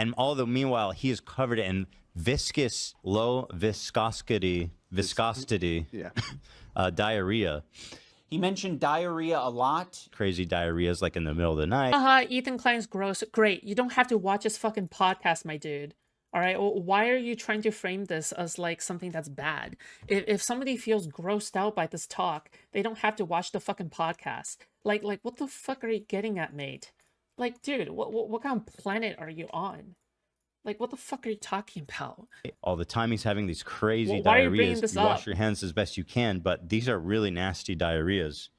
And although meanwhile he is covered in viscous, low viscosity diarrhea. He mentioned diarrhea a lot. Crazy diarrheas like in the middle of the night. Ethan Klein's gross. Great. You don't have to watch his fucking podcast, my dude. All right. Well, why are you trying to frame this as like something that's bad? If somebody feels grossed out by this talk, they don't have to watch the fucking podcast. Like what the fuck are you getting at, mate? Like, dude, what kind of planet are you on? Like, what the fuck are you talking about? All the time he's having these crazy why are you bringing diarrheas. this You up? wash your hands as best you can, but these are really nasty diarrheas.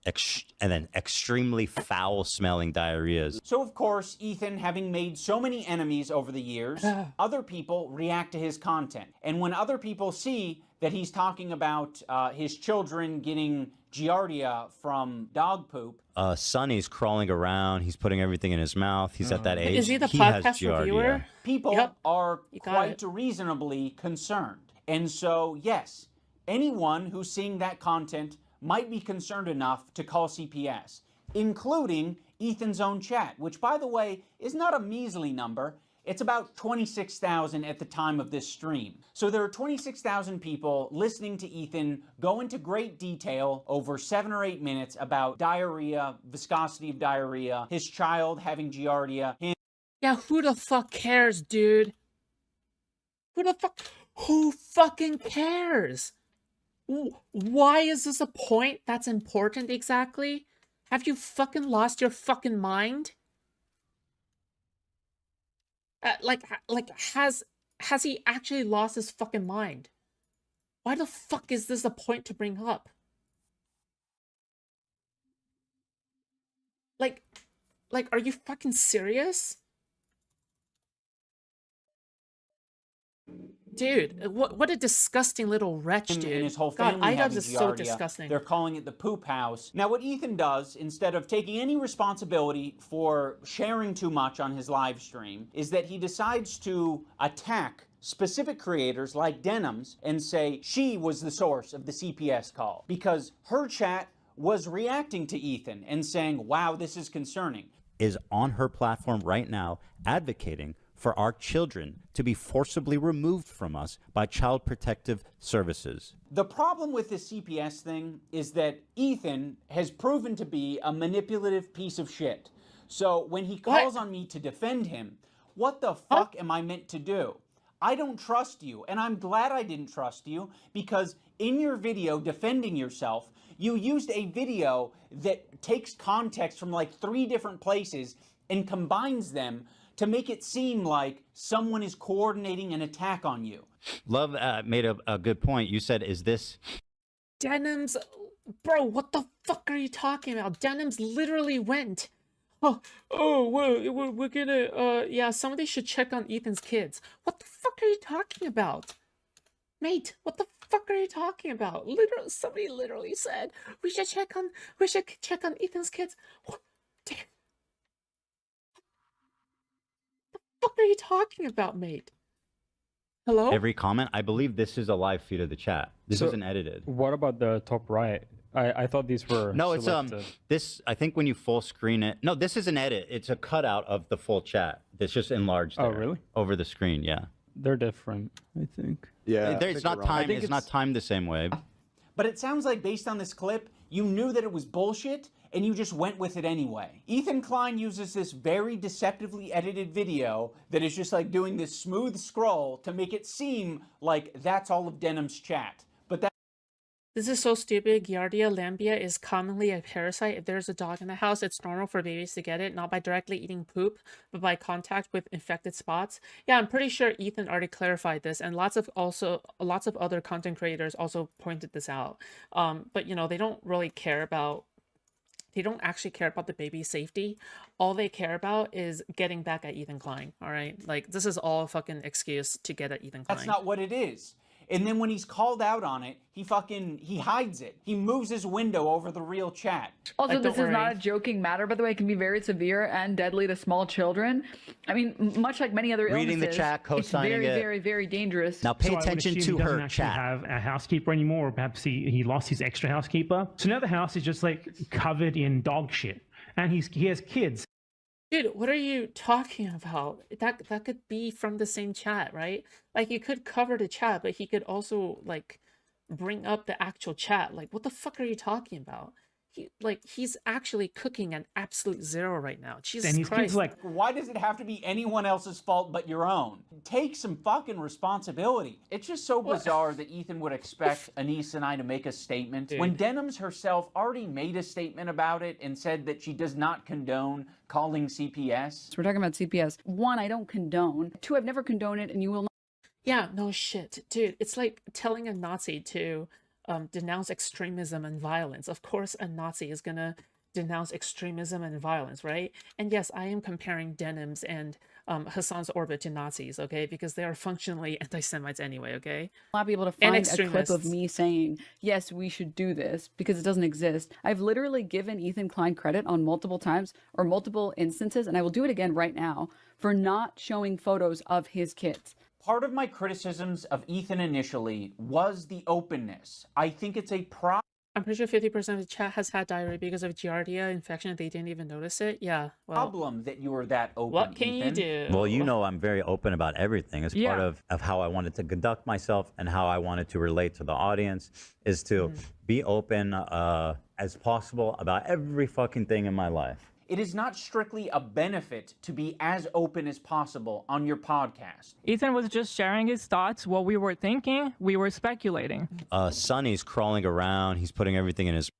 And then extremely foul-smelling diarrheas. So, of course, Ethan, having made so many enemies over the years, other people react to his content. And when other people see that he's talking about his children getting giardia from dog poop. Sonny's crawling around. He's putting everything in his mouth. He's at that age. Is he the has podcast giardia. reviewer? People are quite reasonably concerned. And so, yes, anyone who's seeing that content might be concerned enough to call CPS, including Ethan's own chat, which, by the way, is not a measly number. It's about 26,000 at the time of this stream. So there are 26,000 people listening to Ethan go into great detail over 7 or 8 minutes about diarrhea, viscosity of diarrhea, his child having giardia. Yeah, who the fuck cares, dude? Who fucking cares? Why is this a point that's important exactly? Have you fucking lost your fucking mind? Has he actually lost his fucking mind? Why the fuck is this a point to bring up? Like, are you fucking serious? Dude, what a disgusting little wretch, dude. And his whole God, family Idubbbz is so disgusting. They're calling it the poop house. Now, what Ethan does, instead of taking any responsibility for sharing too much on his live stream, is that he decides to attack specific creators like Idubbbz and say she was the source of the CPS call because her chat was reacting to Ethan and saying, wow, this is concerning. Is on her platform right now advocating for our children to be forcibly removed from us by Child Protective Services. The problem with this CPS thing is that Ethan has proven to be a manipulative piece of shit. So when he calls on me to defend him, what the fuck am I meant to do? I don't trust you, and I'm glad I didn't trust you, because in your video defending yourself, you used a video that takes context from like 3 different places and combines them to make it seem like someone is coordinating an attack on you. Love made a good point. You said, is this... Idubbbz, bro, what the fuck are you talking about? Idubbbz literally went, we're gonna, yeah, somebody should check on Ethan's kids. What the fuck are you talking about? Mate, what the fuck are you talking about? Somebody literally said, we should check on Ethan's kids. What? Damn. What are you talking about, mate? Hello? Every comment? I believe this is a live feed of the chat. This isn't edited. What about the top right? I thought these were No, selected. it's this, I think when you full screen it. No, this is an edit. It's a cutout of the full chat. It's just enlarged there. Oh, really? Over the screen, yeah. They're different, I think. Yeah. It's not timed. It's not timed the same way. But it sounds like based on this clip, you knew that it was bullshit and you just went with it anyway. Ethan Klein uses this very deceptively edited video that is just like doing this smooth scroll to make it seem like that's all of Idubbbz's chat. But this is so stupid. Giardia lambia is commonly a parasite. If there's a dog in the house, it's normal for babies to get it, not by directly eating poop, but by contact with infected spots. Yeah, I'm pretty sure Ethan already clarified this, and lots of other content creators also pointed this out. But you know, they don't actually care about the baby's safety. All they care about is getting back at Ethan Klein, all right? Like, this is all a fucking excuse to get at Ethan Klein. that's not what it is. And then when he's called out on it, he hides it. He moves his window over the real chat. Also, Like, this don't is not worry. a joking matter, by the way. It can be very severe and deadly to small children. I mean, much like many other illnesses, Reading the chat, co-signing it's very, it. very, very dangerous. Now pay So I would attention assume to he doesn't her actually chat. have a housekeeper anymore, or perhaps he lost his extra housekeeper. So now the house is just like covered in dog shit, and he has kids. Dude, what are you talking about? That could be from the same chat, right? Like you could cover the chat, but he could also like bring up the actual chat. Like, what the fuck are you talking about? He's actually cooking an absolute zero right now. Jesus And his kids Christ. like, Why does it have to be anyone else's fault but your own? Take some fucking responsibility. It's just so bizarre that Ethan would expect Anise and I to make a statement Dude. when Denims herself already made a statement about it and said that she does not condone calling CPS. So we're talking about CPS. 1, I don't condone. 2, I've never condoned it, and you will not. Yeah, no shit. Dude, it's like telling a Nazi to denounce extremism and violence. Of course, a Nazi is gonna denounce extremism and violence, right? And yes, I am comparing Denims and Hassan's orbit to Nazis, okay? Because they are functionally anti-Semites anyway, okay? Not be able to And find a clip of extremists. me saying, yes, we should do this, because it doesn't exist. I've literally given Ethan Klein credit on multiple times or multiple instances, and I will do it again right now, for not showing photos of his kids. Part of my criticisms of Ethan initially was the openness. I think it's a I'm pretty sure 50% of the chat has had diarrhea because of Giardia infection and they didn't even notice it. Yeah, well, problem that you were that open, what can you Ethan. do? Well, you know I'm very open about everything. It's part of how I wanted to conduct myself and how I wanted to relate to the audience is to be open as possible about every fucking thing in my life. It is not strictly a benefit to be as open as possible on your podcast. Ethan was just sharing his thoughts, what we were thinking, we were speculating. Sonny's crawling around. He's putting everything in his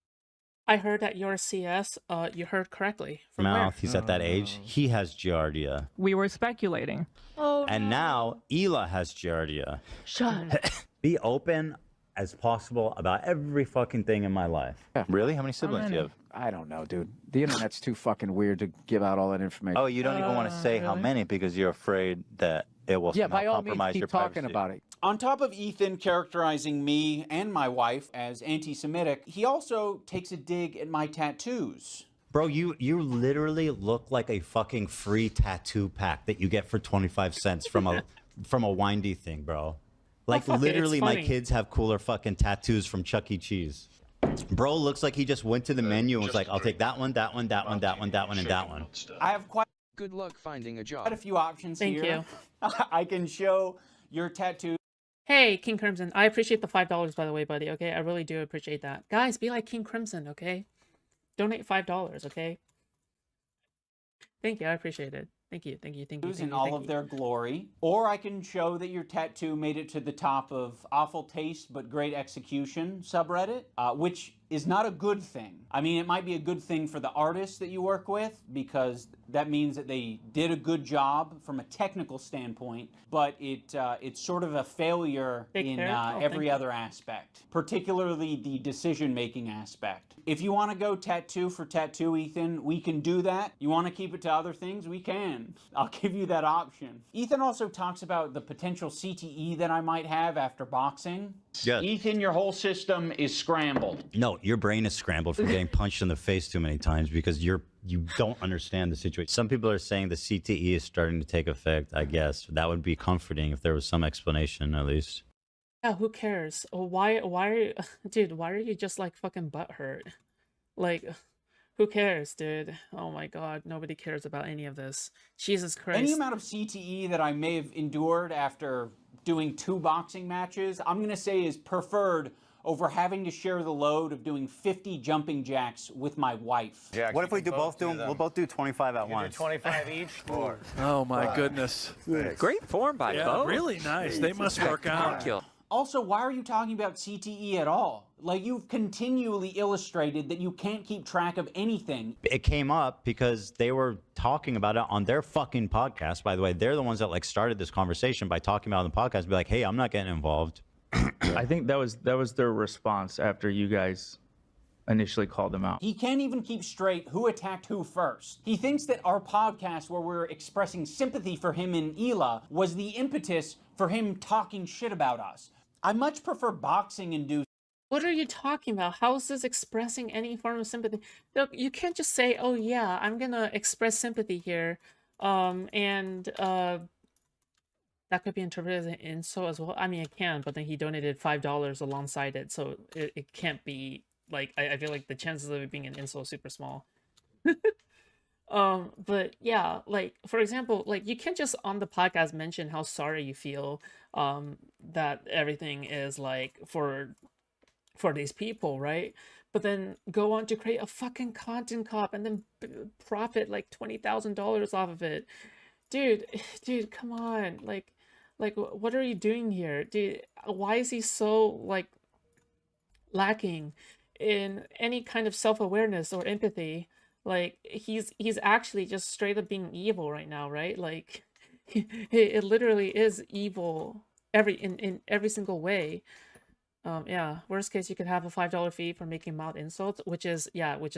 I heard at your CS, you heard correctly. From mouth. where? He's at that age. He has Giardia. We were speculating. Oh, And now Ela has Giardia. Shut. Be open as possible about every fucking thing in my life. Really? How many siblings do you have? I don't know, dude. The internet's too fucking weird to give out all that information. Oh, you don't even want to say how many because you're afraid that it will Yeah, somehow by all means, compromise your keep talking privacy. about it. On top of Ethan characterizing me and my wife as anti-Semitic, he also takes a dig at my tattoos. Bro, you literally look like a fucking free tattoo pack that you get for 25 cents from a windy thing, bro. Like fuck it, it's literally my funny. kids have cooler fucking tattoos from Chuck E. Cheese. Bro looks like he just went to the menu and was like, I'll take that one, that one, that one, that one, that one, and that one. I have quite Good luck finding a job. a few options Thank here. I can show your tattoos Hey, King Crimson. I appreciate the $5, by the way, buddy, okay? I really do appreciate that. Guys, be like King Crimson, okay? Donate $5, okay? Thank you, I appreciate it. Thank you, thank you, thank you, thank in you, all thank of you. their glory. Or I can show that your tattoo made it to the top of Awful Taste but Great Execution subreddit, which is not a good thing. I mean, it might be a good thing for the artists that you work with because that means that they did a good job from a technical standpoint, but it's sort of a failure Take in care. Oh, every thank you. other aspect, particularly the decision-making aspect. If you want to go tattoo for tattoo, Ethan, we can do that. You want to keep it to other things? We can. I'll give you that option. Ethan also talks about the potential CTE that I might have after boxing. Yes. Ethan, your whole system is scrambled. No, your brain is scrambled from getting punched in the face too many times because you don't understand the situation. Some people are saying the CTE is starting to take effect, I guess. That would be comforting if there was some explanation at least. Yeah, who cares? Why are you, dude, why are you just like fucking butthurt? Like, who cares, dude? Oh my god, nobody cares about any of this. Jesus Christ. Any amount of CTE that I may have endured after doing 2 boxing matches, I'm going to say is preferred over having to share the load of doing 50 jumping jacks with my wife. Jack, What if we do both do them? We'll both do 25 at once. 25 each? Oh my goodness. Great form by both. Really nice. They must work out. Spectacular. Also, why are you talking about CTE at all? Like, you've continually illustrated that you can't keep track of anything. It came up because they were talking about it on their fucking podcast. By the way, they're the ones that like started this conversation by talking about it on the podcast. Be like, hey, I'm not getting involved. I think that was their response after you guys initially called them out. He can't even keep straight who attacked who first. He thinks that our podcast, where we're expressing sympathy for him and Ela, was the impetus for him talking shit about us. I much prefer boxing induced. What are you talking about? How is this expressing any form of sympathy? Look, you can't just say, oh yeah, I'm gonna express sympathy here. That could be interpreted as an insult as well. I mean, it can, but then he donated $5 alongside it, so it can't be, like, I feel like the chances of it being an insult is super small. But yeah, like for example, like you can't just on the podcast mention how sorry you feel that everything is like for these people, right? But then go on to create a fucking content cop and then profit like $20,000 off of it. Dude, come on. Like what are you doing here? Dude, why is he so like lacking in any kind of self-awareness or empathy? Like he's actually just straight up being evil right now, right? Like it literally is evil in every single way. Yeah, worst case you could have a $5 fee for making mild insults, which is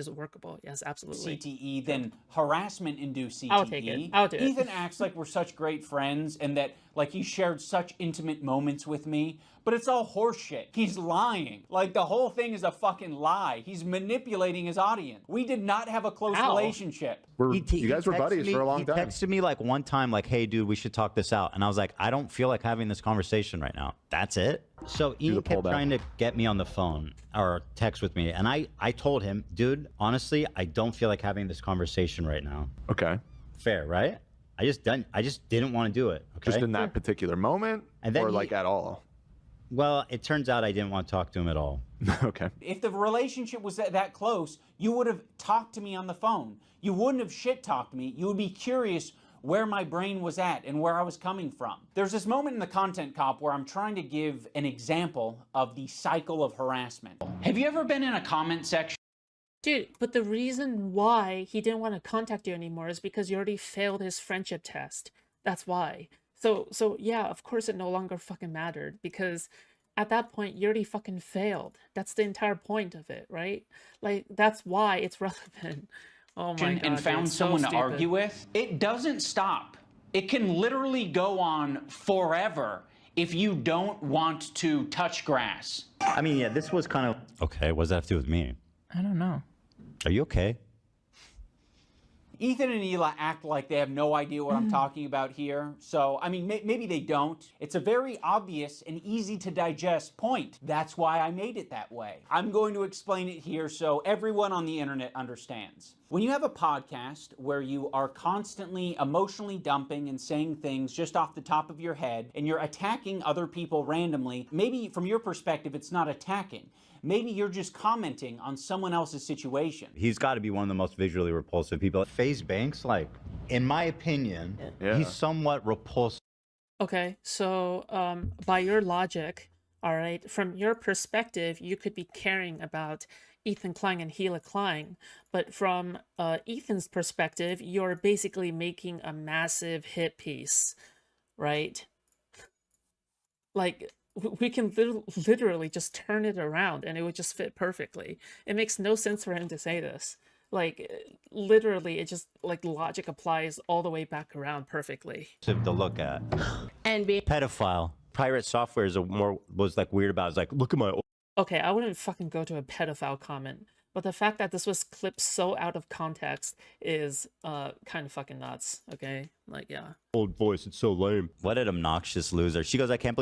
workable. Yes, absolutely. CTE than harassment-induced CTE. I'll take it. I'll do it. Ethan acts like we're such great friends and that like he shared such intimate moments with me, but it's all horseshit. He's lying. Like the whole thing is a fucking lie. He's manipulating his audience. We did not have a close relationship. You guys were buddies for a long time. He texted me like one time like, hey dude, we should talk this out. And I was like, I don't feel like having this conversation right now. That's it. So Ian kept trying to get me on the phone or text with me. And I told him, dude, honestly, I don't feel like having this conversation right now. Okay. Fair, right? I just didn't want to do it. Okay? Just in that particular moment, and then like at all? Well, it turns out I didn't want to talk to him at all. Okay. If the relationship was that close, you would have talked to me on the phone. You wouldn't have shit-talked me. You would be curious where my brain was at and where I was coming from. There's this moment in the Content Cop where I'm trying to give an example of the cycle of harassment. Have you ever been in a comment section? Dude, but the reason why he didn't want to contact you anymore is because you already failed his friendship test. That's why. So yeah, of course it no longer fucking mattered because at that point you already fucking failed. That's the entire point of it, right? Like that's why it's relevant. Oh my God, and found someone to argue with. It doesn't stop. It can literally go on forever if you don't want to touch grass. I mean, yeah, this was kind of okay. What does that have to do with me? I don't know. Are you okay? Ethan and Eli act like they have no idea what I'm talking about here. So, I mean, maybe they don't. It's a very obvious and easy to digest point. That's why I made it that way. I'm going to explain it here so everyone on the internet understands. When you have a podcast where you are constantly emotionally dumping and saying things just off the top of your head and you're attacking other people randomly, maybe from your perspective it's not attacking. Maybe you're just commenting on someone else's situation. He's got to be one of the most visually repulsive people. FaZe Banks, like, in my opinion, he's somewhat repulsive. Okay, so by your logic, all right, from your perspective, you could be caring about Ethan Klein and Hila Klein, but from Ethan's perspective, you're basically making a massive hit piece, right? Like, we can literally just turn it around and it would just fit perfectly. It makes no sense for him to say this. Like, literally, it just, like, logic applies all the way back around perfectly. To look at. And be pedophile. Pirate software was like weird about it. It's like, look at my... Okay, I wouldn't fucking go to a pedophile comment, but the fact that this was clipped so out of context is kind of fucking nuts, okay? Like, yeah. Old voice, it's so lame. What an obnoxious loser. She goes, I can't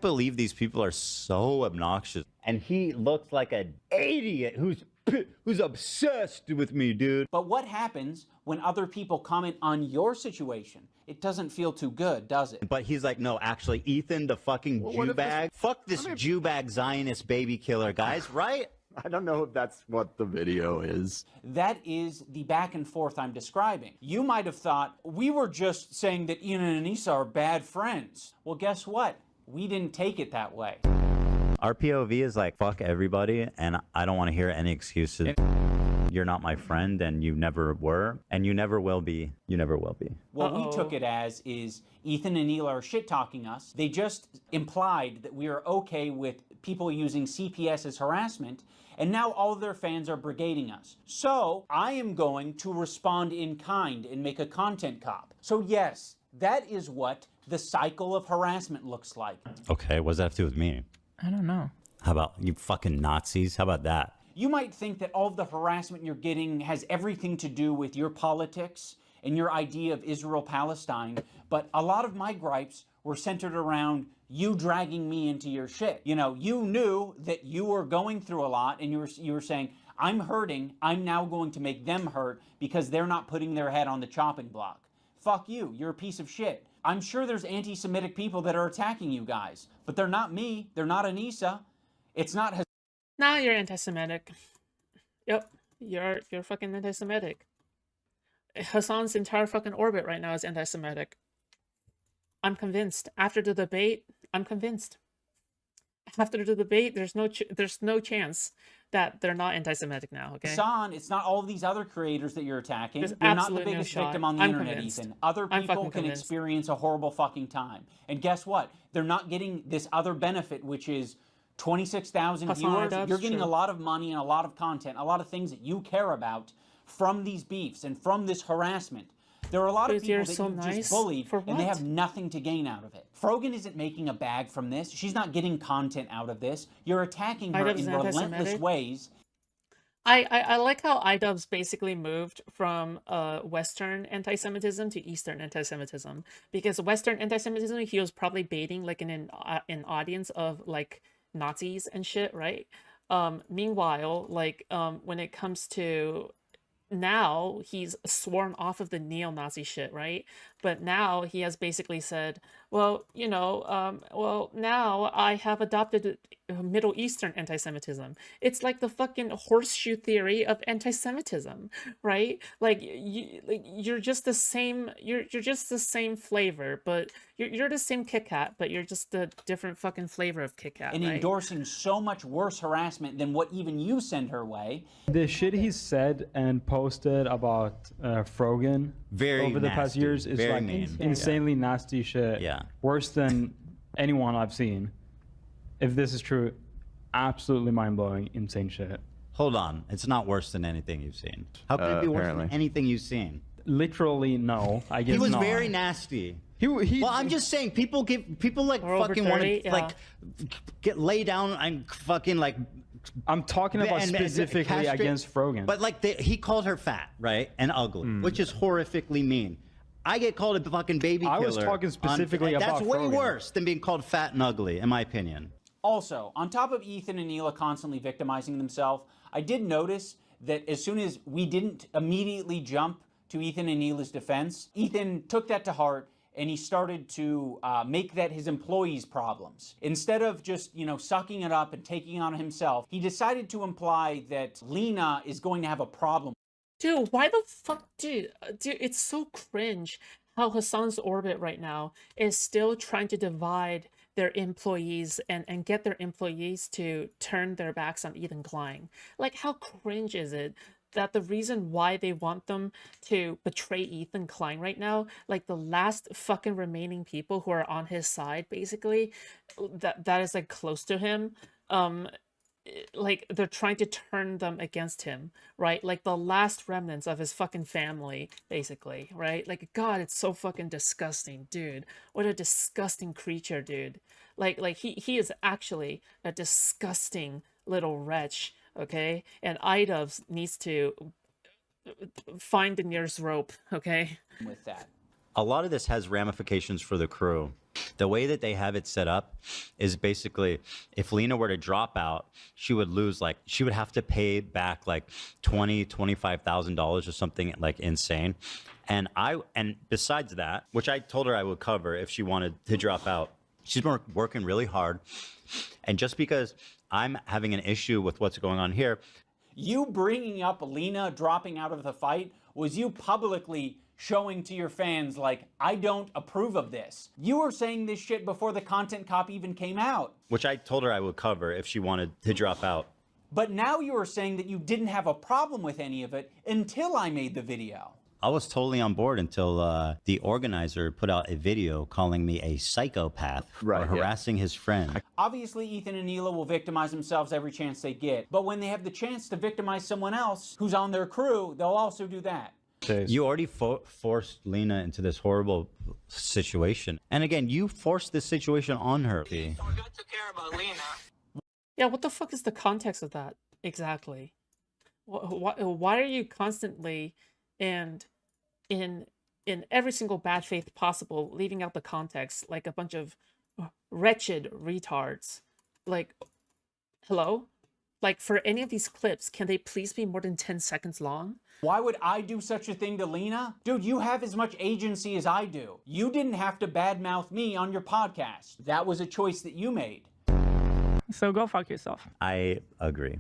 believe these people are so obnoxious. And he looks like an idiot who's obsessed with me, dude. But what happens when other people comment on your situation? It doesn't feel too good, does it? But he's like, no, actually, Ethan, the fucking Jew bag. Fuck this Jew bag Zionist baby killer, guys, right? I don't know if that's what the video is. That is the back and forth I'm describing. You might have thought we were just saying that Ian and Anissa are bad friends. Well, guess what? We didn't take it that way. Our POV is like, fuck everybody, and I don't want to hear any excuses. You're not my friend, and you never were, and you never will be. You never will be. What we took it as is Ethan and Neil are shit-talking us. They just implied that we are okay with people using CPS as harassment, and now all of their fans are brigading us. So I am going to respond in kind and make a content cop. So yes, that is what the cycle of harassment looks like. Okay, what does that have to do with me? I don't know. How about you fucking Nazis? How about that? You might think that all of the harassment you're getting has everything to do with your politics and your idea of Israel-Palestine, but a lot of my gripes were centered around you dragging me into your shit. You know, you knew that you were going through a lot, and you were saying, I'm hurting. I'm now going to make them hurt because they're not putting their head on the chopping block. Fuck you. You're a piece of shit. I'm sure there's anti-Semitic people that are attacking you guys, but they're not me. They're not Anissa. It's not Hassan. Now you're anti-Semitic. Yep, you're fucking anti-Semitic. Hassan's entire fucking orbit right now is anti-Semitic. I'm convinced. After the debate, I'm convinced. After the debate, there's no chance that they're not anti-Semitic now. Okay. Hassan, it's not all of these other creators that you're attacking. There's You're not the absolutely no biggest shot. victim on the I'm internet, convinced. Ethan. Other I'm people fucking can convinced. experience a horrible fucking time. And guess what? They're not getting this other benefit, which is 26,000 Hassan viewers. Idubbbz, You're getting sure. a lot of money and a lot of content, a lot of things that you care about from these beefs and from this harassment. There are a lot of Because you're people that so you've nice? just bullied, For and they what? have nothing to gain out of it. Frogan isn't making a bag from this. She's not getting content out of this. You're attacking her Idubbbz in is relentless anti-Semitic? ways. I like how Idubbbz basically moved from Western anti-Semitism to Eastern anti-Semitism, because Western anti-Semitism he was probably baiting like an audience of like Nazis and shit, right? Meanwhile, like when it comes to now, he's sworn off of the neo-Nazi shit, right? But now he has basically said, well, you know, well, now I have adopted Middle Eastern anti-Semitism. It's like the fucking horseshoe theory of anti-Semitism, right? Like you're just the same. You're just the same flavor, but you're the same Kit Kat, but you're just a different fucking flavor of Kit Kat, And right? endorsing so much worse harassment than what even you send her way. The shit he said and posted about Frogan over the past nasty, years is very like mean. insanely nasty shit. Yeah. Worse than anyone I've seen. If this is true, absolutely mind-blowing, insane shit. Hold on, it's not worse than anything you've seen. How could it be worse than anything you've seen? Literally, no. I guess He was not. very nasty. He well, I'm just saying, people like We're over fucking want 30, to like get lay down and fucking like. I'm talking about specifically castrate- against Frogan. But like he called her fat, right, and ugly, which is horrifically mean. I get called a fucking baby killer. I was talking specifically about That's way Frogan. worse than being called fat and ugly, in my opinion. Also, on top of Ethan and Neela constantly victimizing themselves, I did notice that as soon as we didn't immediately jump to Ethan and Neela's defense, Ethan took that to heart and he started to make that his employees' problems. Instead of just, you know, sucking it up and taking it on himself, he decided to imply that Lena is going to have a problem. Dude, why the fuck, dude, it's so cringe how Hassan's orbit right now is still trying to divide their employees and get their employees to turn their backs on Ethan Klein. Like, how cringe is it that the reason why they want them to betray Ethan Klein right now, like the last fucking remaining people who are on his side, basically, that is like close to him, like they're trying to turn them against him, right? Like the last remnants of his fucking family, basically, right? Like, God, it's so fucking disgusting, dude. What a disgusting creature, dude. Like he is actually a disgusting little wretch, okay? And Idubbbz needs to find the nearest rope, okay? With that. A lot of this has ramifications for the crew. The way that they have it set up is basically, if Lena were to drop out, she would lose, like, she would have to pay back like $25,000 or something like insane. And besides that, which I told her I would cover if she wanted to drop out, she's been working really hard. And just because I'm having an issue with what's going on here. You bringing up Lena dropping out of the fight was you publicly showing to your fans, like, I don't approve of this. You were saying this shit before the content cop even came out. Which I told her I would cover if she wanted to drop out. But now you are saying that you didn't have a problem with any of it until I made the video. I was totally on board until the organizer put out a video calling me a psychopath for harassing his friend. Obviously, Ethan and Neela will victimize themselves every chance they get. But when they have the chance to victimize someone else who's on their crew, they'll also do that. You already forced Lena into this horrible situation. And again, you forced this situation on her. Yeah, what the fuck is the context of that exactly? Why are you constantly and in every single bad faith possible leaving out the context like a bunch of wretched retards? Like, hello? Like, for any of these clips, can they please be more than 10 seconds long? Why would I do such a thing to Lena? Dude, you have as much agency as I do. You didn't have to badmouth me on your podcast. That was a choice that you made. So go fuck yourself. I agree.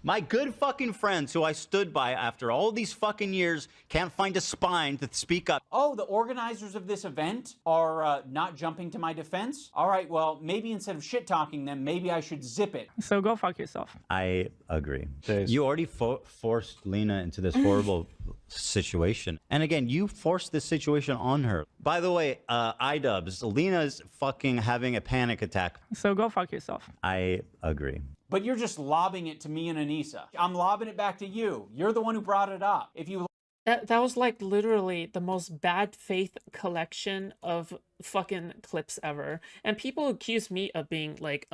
My good fucking friends who I stood by after all these fucking years can't find a spine to speak up. Oh, the organizers of this event are not jumping to my defense? All right, well, maybe instead of shit-talking them, maybe I should zip it. So go fuck yourself. I agree. You already forced Lena into this horrible situation. And again, you forced this situation on her. By the way, Idubbbz, Lena's fucking having a panic attack. So go fuck yourself. I agree. But you're just lobbing it to me and Anissa. I'm lobbing it back to you. You're the one who brought it up. If you That was like literally the most bad faith collection of fucking clips ever. And people accuse me of being like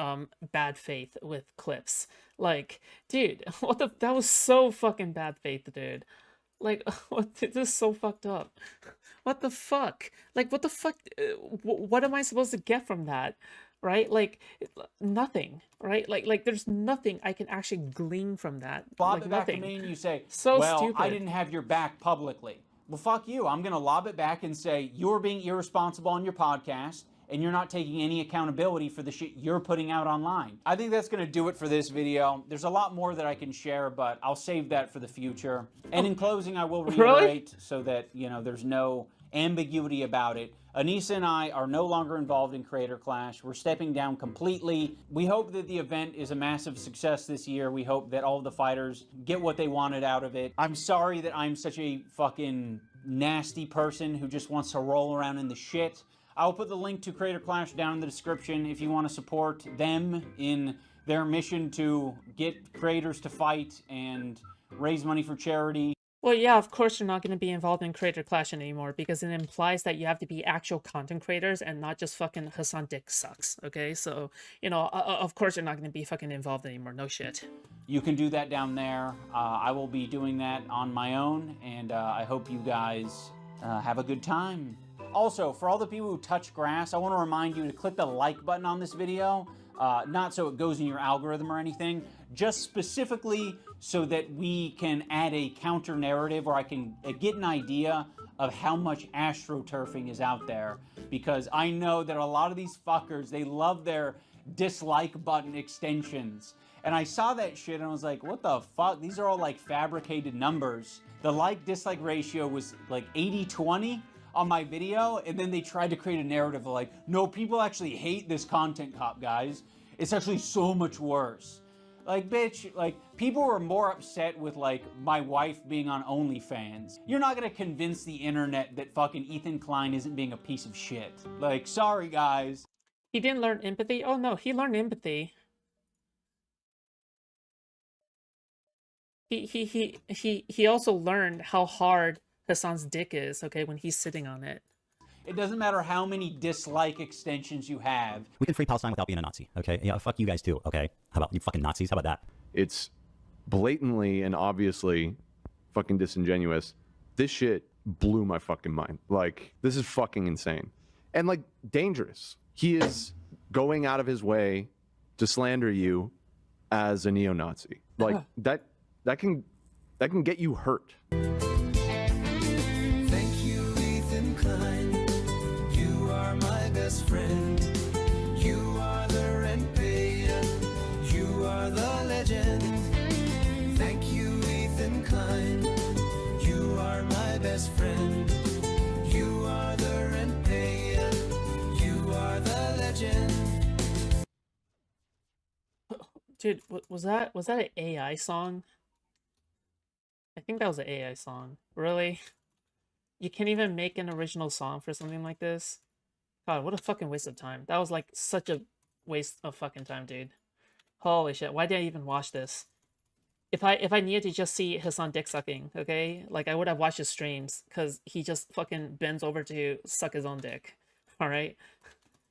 bad faith with clips. Like, dude, that was so fucking bad faith, dude. Like, this is so fucked up. What the fuck? Like, what the fuck? What am I supposed to get from that? Right? Like, nothing, right? Like there's nothing I can actually glean from that. lob Like, it back nothing. to me and you say, So well, stupid. I didn't have your back publicly. Well, fuck you. I'm going to lob it back and say, you're being irresponsible on your podcast and you're not taking any accountability for the shit you're putting out online. I think that's going to do it for this video. There's a lot more that I can share, but I'll save that for the future. And in closing, I will reiterate so that, you know, there's no ambiguity about it. Anissa and I are no longer involved in Creator Clash. We're stepping down completely. We hope that the event is a massive success this year. We hope that all of the fighters get what they wanted out of it. I'm sorry that I'm such a fucking nasty person who just wants to roll around in the shit. I'll put the link to Creator Clash down in the description if you want to support them in their mission to get creators to fight and raise money for charity. Well, yeah, of course you're not going to be involved in Creator Clash anymore because it implies that you have to be actual content creators and not just fucking Hassan dick sucks, okay? So, you know, of course you're not going to be fucking involved anymore, no shit. You can do that down there. I will be doing that on my own, and I hope you guys have a good time. Also, for all the people who touch grass, I want to remind you to click the like button on this video, not so it goes in your algorithm or anything, just specifically so that we can add a counter narrative or I can get an idea of how much astroturfing is out there. Because I know that a lot of these fuckers, they love their dislike button extensions. And I saw that shit and I was like, what the fuck? These are all like fabricated numbers. The like-dislike ratio was like 80-20 on my video, and then they tried to create a narrative of like, no, people actually hate this content cop, guys. It's actually so much worse. Like, bitch, like, people were more upset with, like, my wife being on OnlyFans. You're not gonna convince the internet that fucking Ethan Klein isn't being a piece of shit. Like, sorry, guys. He didn't learn empathy? Oh no, he learned empathy. He also learned how hard Hassan's dick is, okay, when he's sitting on it. It doesn't matter how many dislike extensions you have. We can free Palestine without being a Nazi, okay? Yeah, fuck you guys too, okay? How about you fucking Nazis? How about that? It's blatantly and obviously fucking disingenuous. This shit blew my fucking mind. Like, this is fucking insane. And, like, dangerous. He is going out of his way to slander you as a neo-Nazi. Like, that can get you hurt. Friend, you are the rent payer, you are the legend. Thank you, Ethan Klein, you are my best friend. You are the rent payer, you are the legend. Dude, was that an AI song? I think that was an AI song. Really? You can't even make an original song for something like this? God, what a fucking waste of time. That was like such a waste of fucking time, dude. Holy shit, why did I even watch this? If I needed to just see Hassan dick sucking, okay? Like, I would have watched his streams, because he just fucking bends over to suck his own dick. Alright?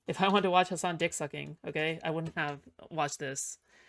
If I wanted to watch Hassan dick sucking, okay? I wouldn't have watched this.